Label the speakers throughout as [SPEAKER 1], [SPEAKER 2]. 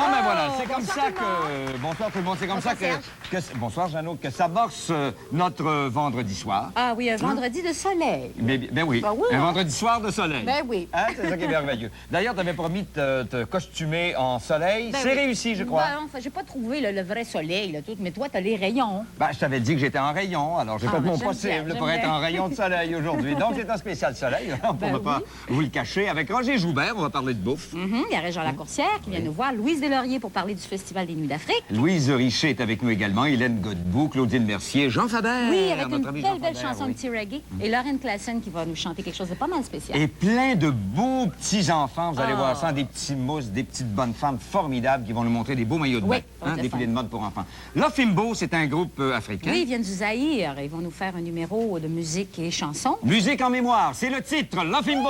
[SPEAKER 1] Bon, ben voilà, c'est comme
[SPEAKER 2] bonsoir
[SPEAKER 1] ça
[SPEAKER 2] tout le monde.
[SPEAKER 1] que... Bonsoir tout le monde, c'est comme ça
[SPEAKER 2] Bonsoir,
[SPEAKER 1] Bonsoir Jeannot, que s'amorce notre vendredi soir.
[SPEAKER 2] Ah oui, un vendredi de soleil.
[SPEAKER 1] Ben oui,
[SPEAKER 2] Ben oui,
[SPEAKER 1] un
[SPEAKER 2] hein.
[SPEAKER 1] vendredi soir de soleil.
[SPEAKER 2] Ben oui.
[SPEAKER 1] Hein, c'est ça qui est merveilleux. D'ailleurs, tu avais promis de te costumer en soleil.
[SPEAKER 2] Ben
[SPEAKER 1] C'est
[SPEAKER 2] oui.
[SPEAKER 1] réussi, je crois.
[SPEAKER 2] Ben, enfin, j'ai pas trouvé le vrai soleil, là, tout, mais toi, t'as les rayons.
[SPEAKER 1] Ben, je t'avais dit que j'étais en rayon, alors j'ai fait
[SPEAKER 2] ben,
[SPEAKER 1] mon
[SPEAKER 2] j'aime
[SPEAKER 1] possible
[SPEAKER 2] bien,
[SPEAKER 1] pour
[SPEAKER 2] j'aime
[SPEAKER 1] être
[SPEAKER 2] bien.
[SPEAKER 1] en rayon de soleil aujourd'hui. Donc, c'est un spécial soleil, pour
[SPEAKER 2] Ben
[SPEAKER 1] ne pas vous le cacher. Avec Roger Joubert, on va parler de bouffe.
[SPEAKER 2] Il y a Régent Lacourcière qui vient nous voir, Louise Deslauriers pour parler du Festival des Nuits d'Afrique.
[SPEAKER 1] Louise Richer est avec nous également, Hélène Godbout, Claudine Mercier, Jean Faber.
[SPEAKER 2] Oui, avec
[SPEAKER 1] notre
[SPEAKER 2] une
[SPEAKER 1] ami
[SPEAKER 2] belle,
[SPEAKER 1] Jean
[SPEAKER 2] belle
[SPEAKER 1] Faber,
[SPEAKER 2] chanson de
[SPEAKER 1] oui.
[SPEAKER 2] petit reggae. Et Lauren Classen qui va nous chanter quelque chose de pas mal spécial.
[SPEAKER 1] Et plein de beaux petits-enfants, vous allez
[SPEAKER 2] Ah.
[SPEAKER 1] voir ça, des petits mousses, des petites bonnes femmes formidables qui vont nous montrer des beaux maillots de bain,
[SPEAKER 2] Oui, ça va être
[SPEAKER 1] défilé
[SPEAKER 2] le
[SPEAKER 1] de
[SPEAKER 2] fun.
[SPEAKER 1] mode pour enfants. Lofimbo, c'est un groupe africain.
[SPEAKER 2] Oui, ils viennent du Zaïre. Ils vont nous faire un numéro de musique et chansons.
[SPEAKER 1] Musique en mémoire, c'est le titre, Lofimbo.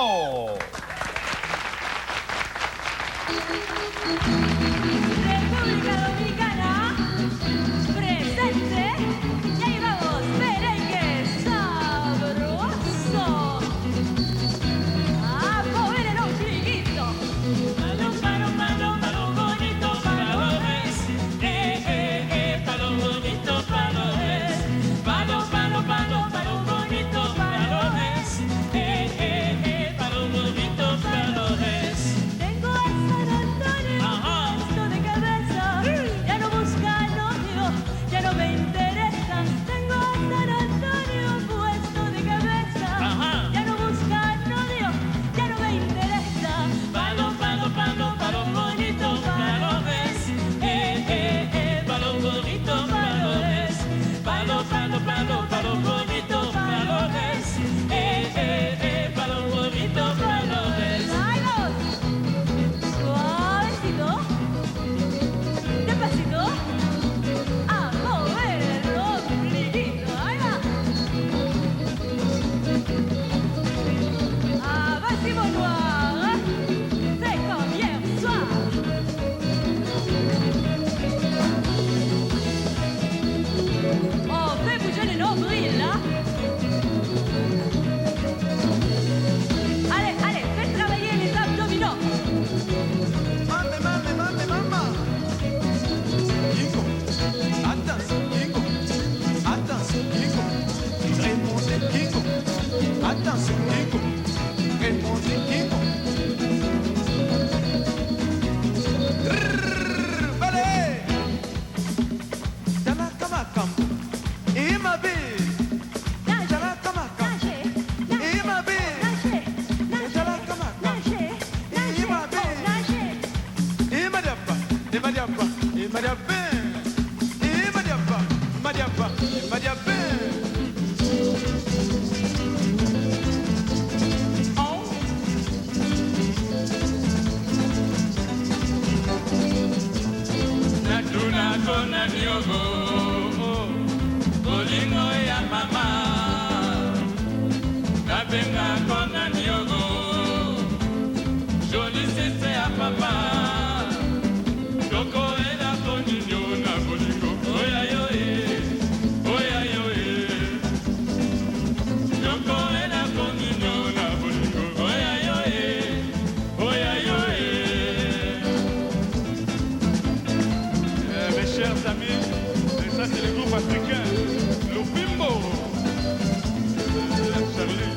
[SPEAKER 3] República Dominicana, presente, y ahí vamos, merengue sabroso. A mover el ombliguito. Palo, palo, palo, palo bonito, palo es. Palo bonito, palo es. Palo, palo, palo, palo bonito, palo es. Palo bonito, palo es. Tengo a San Antonio puesto de cabeza, ya no busca novio, ya no me interesa. Tengo a San Antonio puesto de cabeza, ya no busca novio, ya no me interesa. Palo, palo, palo, palo bonito, palo es. Palo bonito, palo es. Palo, palo, palo, palo bonito, palo es. Palo bonito, palo es. ¡Ay, vamos! Suavecito, despacito, a mover el ombliguito, ahí va. Ah, vas-y mon noir, c'est comme hier soir. On fait bouger les nombrils là. Allez, allez, faites travailler les abdominaux.
[SPEAKER 4] Mame, mame, mame, mama. Kiko, attention, Kiko. Attention, Kiko. Répondez, Kiko. Attention, Kiko. Répondez, Kiko. Rrrr, balai. Tanakamakam. Imabe. Tanakamakam. Imabe. Tanakamakam. Imabe. Imadiapa, imadiapa, imadiapa, imadiapa, imadiapa, imadiapa. Oh.
[SPEAKER 5] Natuna kona nyogo, bolingo ya mama. Nabenga kona nyogo, joli sese ya papa. Toko ela koninyo na bolingo, oya yo oya yo Toko ela koninyo na bolingo, oya yo oya yo
[SPEAKER 4] Mes chers amis, et ça c'est le groupe africain, Lofimbo. Charlie.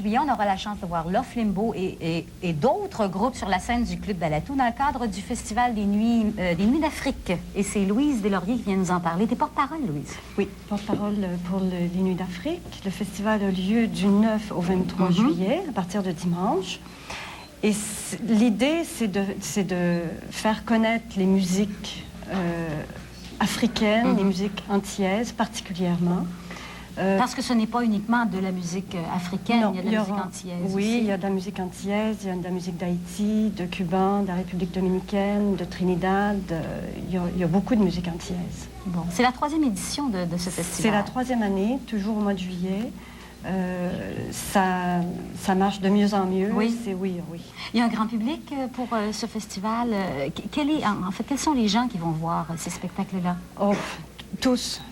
[SPEAKER 2] juillet, on aura la chance de voir Love Limbo et d'autres groupes sur la scène du Club Balatou dans le cadre du Festival des Nuits d'Afrique. Et c'est Louise Deslauriers qui vient nous en parler. T'es porte-parole, Louise?
[SPEAKER 6] Oui, porte-parole pour les Nuits d'Afrique. Le festival a lieu du 9 au 23 juillet, à partir de dimanche. Et l'idée, c'est de faire connaître les musiques africaines, les musiques antillaises particulièrement.
[SPEAKER 2] Parce que ce n'est pas uniquement de la musique africaine,
[SPEAKER 6] Non,
[SPEAKER 2] il y a de la musique antillaise
[SPEAKER 6] oui,
[SPEAKER 2] aussi.
[SPEAKER 6] il y a de la musique antillaise, il y a de la musique d'Haïti, de Cuba, de la République dominicaine, de Trinidad. Il y a beaucoup de musique antillaise.
[SPEAKER 2] Bon, c'est la 3e édition de ce festival.
[SPEAKER 6] C'est la 3e année, toujours au mois de juillet. Ça marche de mieux en mieux.
[SPEAKER 2] Oui.
[SPEAKER 6] Oui.
[SPEAKER 2] Il y a un grand public pour ce festival. Quels sont les gens qui vont voir ces spectacles-là?
[SPEAKER 6] Oh, tous.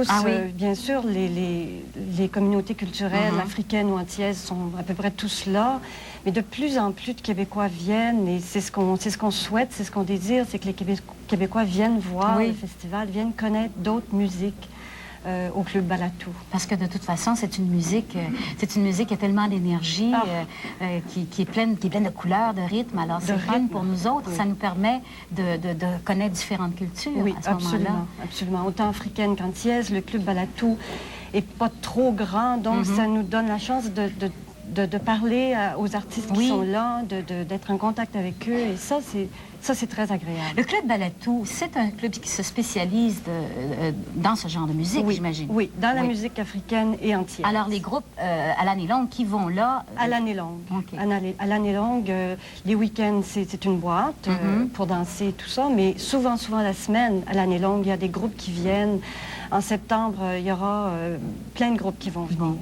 [SPEAKER 2] Ah oui?
[SPEAKER 6] Bien sûr, les communautés culturelles africaines ou antillaises sont à peu près tous là, mais de plus en plus de Québécois viennent et c'est ce qu'on souhaite, c'est ce qu'on désire, c'est que les Québécois viennent voir le festival, viennent connaître d'autres musiques au Club Balatou.
[SPEAKER 2] Parce que de toute façon, c'est une musique qui a tellement d'énergie, qui est pleine de couleurs, de rythmes. Alors c'est fun pour nous autres, ça nous permet de connaître différentes cultures à ce moment-là.
[SPEAKER 6] Absolument. Autant africaine qu'antillaise, le Club Balatou est pas trop grand, donc ça nous donne la chance de parler aux artistes qui sont là, d'être en contact avec eux, et ça, c'est très agréable.
[SPEAKER 2] Le Club Balatou, c'est un club qui se spécialise dans ce genre de musique, j'imagine.
[SPEAKER 6] Oui, dans la musique africaine et antillaise.
[SPEAKER 2] Alors, les groupes à l'année longue qui vont là...
[SPEAKER 6] À l'année longue.
[SPEAKER 2] Okay.
[SPEAKER 6] À l'année longue, les week-ends, c'est une boîte pour danser et tout ça, mais souvent la semaine, à l'année longue, il y a des groupes qui viennent. En septembre, il y aura plein de groupes qui vont venir.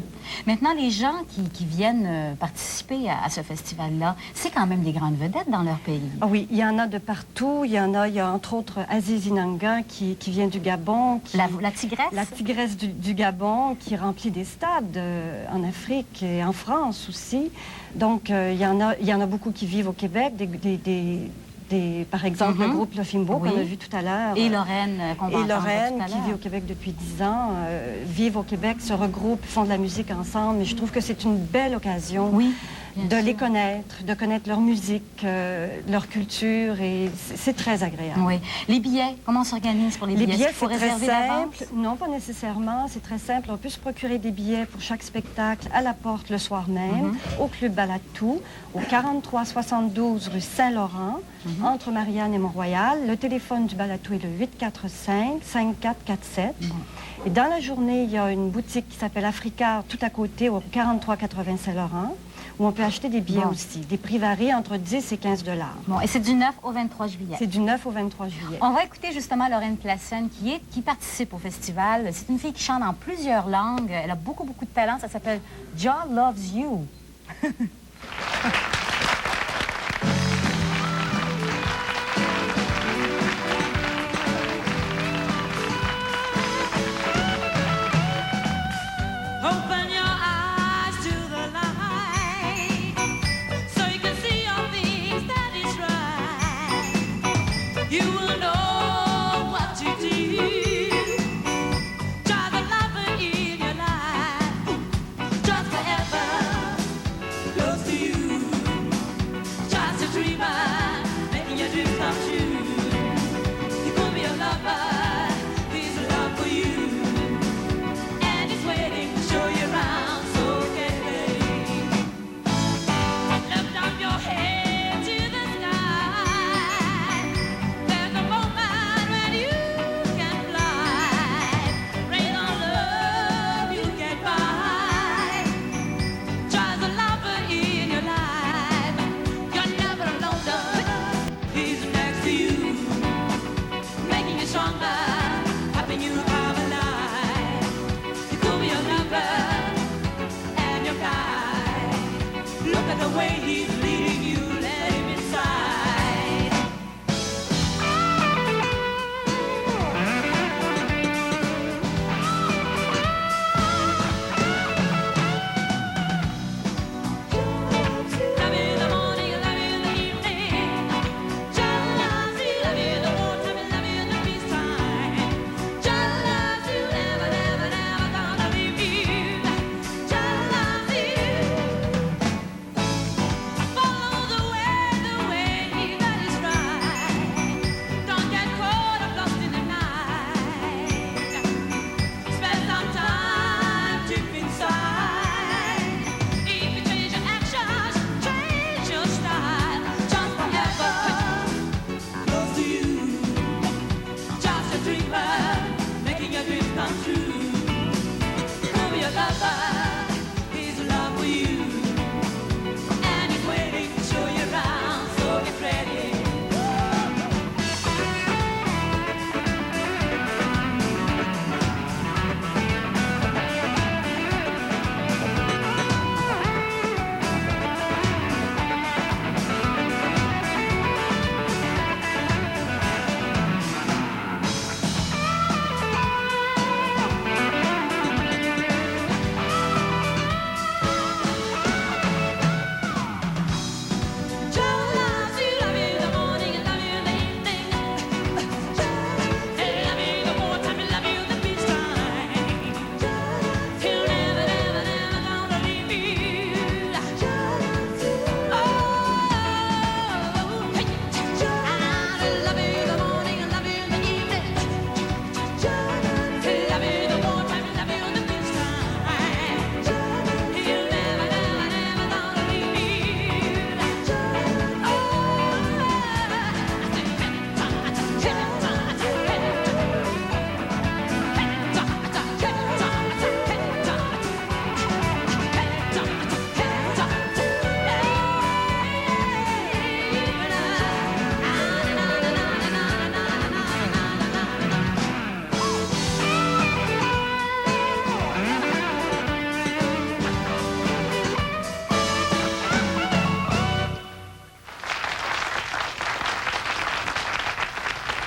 [SPEAKER 2] Maintenant, les gens qui viennent participer à ce festival-là, c'est quand même des grandes vedettes dans leur pays.
[SPEAKER 6] Ah oui, il y en a de partout. Il y a entre autres Aziz Inanga qui vient du Gabon.
[SPEAKER 2] La tigresse? La
[SPEAKER 6] tigresse du Gabon qui remplit des stades en Afrique et en France aussi. Donc, il y en a beaucoup qui vivent au Québec, par exemple, le groupe Love Limbo qu'on a vu tout à l'heure.
[SPEAKER 2] Et Lorraine, qu'on va entendre tout à l'heure.
[SPEAKER 6] Qui vit au Québec depuis 10 ans, vivent au Québec, se regroupent, font de la musique ensemble. Et je trouve que c'est une belle occasion de les connaître, de connaître leur musique, leur culture, et c'est très agréable.
[SPEAKER 2] Oui. Les billets, comment on s'organise pour les billets?
[SPEAKER 6] Les billets,
[SPEAKER 2] c'est très
[SPEAKER 6] simple. Non, pas nécessairement. C'est très simple. On peut se procurer des billets pour chaque spectacle à la porte le soir même, au Club Balatou, au 4372 rue Saint-Laurent, entre Marianne et Mont-Royal. Le téléphone du Balatou est le 845-5447. Et dans la journée, il y a une boutique qui s'appelle Africa, tout à côté, au 4380 Saint-Laurent, où on peut acheter des billets aussi. Des prix varient entre 10 et 15 $.
[SPEAKER 2] Bon, et c'est du 9 au 23 juillet.
[SPEAKER 6] C'est du 9 au 23 juillet.
[SPEAKER 2] On va écouter justement Lorraine Placenne qui participe au festival. C'est une fille qui chante en plusieurs langues. Elle a beaucoup de talent. Ça s'appelle Jah Loves You.
[SPEAKER 3] Open your eyes to the light, so you can see all things that is right. You will know what to do. Try the lover in your life, just forever, close to you. Just a dreamer, making your dreams come true. He could be a lover, he's a love for you. Show you around so gently. Lift up your head to the sky. There's a moment when you can fly. Rain on love you get by. Try the lover in your life. You're never alone, though. He's next to you, making you stronger, helping you have a life. He could be your lover and your guide. Look at the way he's leading.